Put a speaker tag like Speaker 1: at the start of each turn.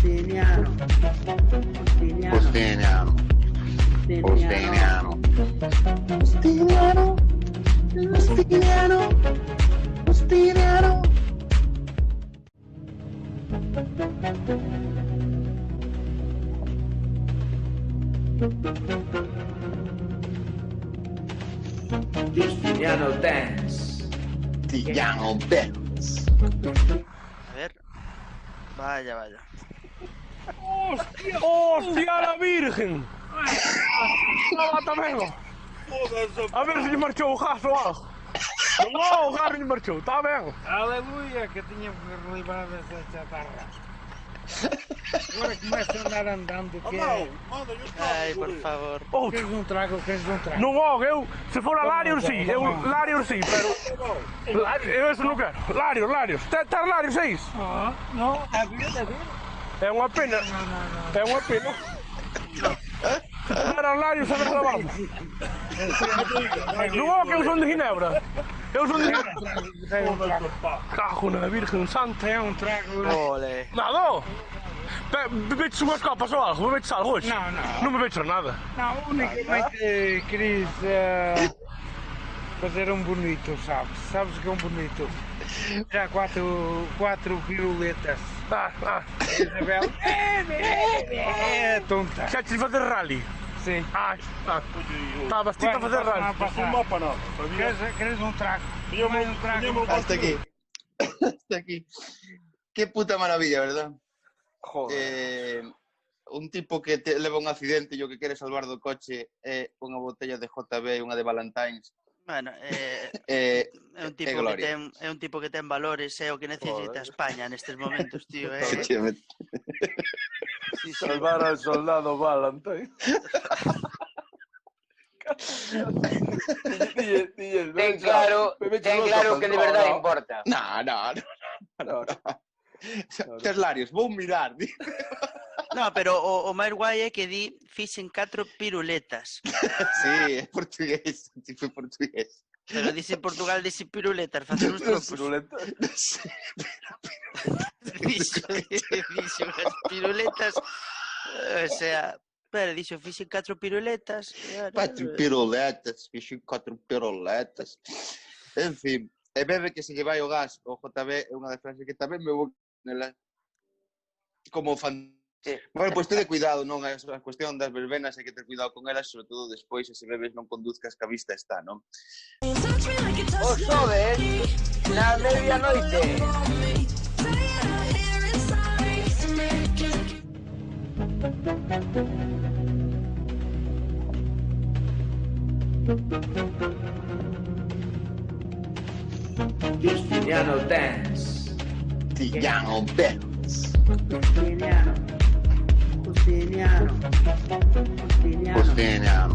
Speaker 1: Justiniano.
Speaker 2: Justiniano. Justiniano. Justiniano.
Speaker 3: Justiniano Dance.
Speaker 2: Justiniano Dance.
Speaker 4: A ver. Vaya, vaya.
Speaker 5: ¡Hostia, la Virgen! ¡No, tamén! A ver se lle marchou o gaso ou algo. Non, o garro lle marchou, está ben.
Speaker 6: Aleluia, que tinha relevado essa chatarra. Agora começa a andar andando, que é...
Speaker 4: Ai, por favor.
Speaker 6: Queres um trago, queres um trago?
Speaker 5: Non, eu, se for a Larios, sí, eu, Larios, sí, pero... Eu eso non quero, Larios, tes Larios, é iso?
Speaker 6: Não, a vida.
Speaker 5: É unha pena, é unha pena. Era Larios a ver se vamos. Non, que eu son de Ginebra. Eu son de Ginebra. Cajo na Virgen Santa.
Speaker 6: É um trago.
Speaker 4: Ole.
Speaker 5: Nada! Bebeches unhas copas ou algo? Bebeches algo hoxe?
Speaker 6: Não.
Speaker 5: Non me bebeches nada.
Speaker 6: Não, unicamente queres fazer um bonito, sabes? Sabes o que é um bonito? Já quatro piruletas. Isabel é tonta.
Speaker 5: Xa te fazer rally?
Speaker 6: Sim.
Speaker 5: Estavas tipo a fazer rally.
Speaker 6: Queres um trago?
Speaker 2: Hasta aquí. Hasta aquí. Qué puta maravilla, ¿verdad?
Speaker 4: Joder.
Speaker 2: Un tipo que te leva un accidente e o que quere salvar do coche é unha botella de JB e unha de Valentine's.
Speaker 4: Bueno,
Speaker 2: É
Speaker 4: un tipo que ten valores, é o que necesita España nestes momentos, tío.
Speaker 2: Efectivamente.
Speaker 4: Sí.
Speaker 5: Salvar al soldado Valentine.
Speaker 7: Ten claro que de verdade importa.
Speaker 2: No. Tes Larios, vou mirar.
Speaker 4: No, pero o máis guai é que di fixen 4 piruletas.
Speaker 2: Sí, é portugués, tipo portugués.
Speaker 4: Pero dice en Portugal dice piruletas, facer uns tropos. Dixo as piruletas, o sea, pero dixo fixen 4 piruletas.
Speaker 2: 4 piruletas, fixen 4 piruletas. En fin, e bebe que se lle vai o gas, o JB é unha das frases que tamén me vou nela como fan.
Speaker 7: Sí.
Speaker 2: Bueno, pois tede cuidado, non? A cuestión das verbenas hai que ter cuidado con elas, sobre todo despois, se bebes non conduzcas que a vista está, non?
Speaker 7: O xoves, na medianoite.
Speaker 3: Justiniano Dance.
Speaker 2: Justiniano Dance.
Speaker 1: Justiniano.
Speaker 2: Justiniano.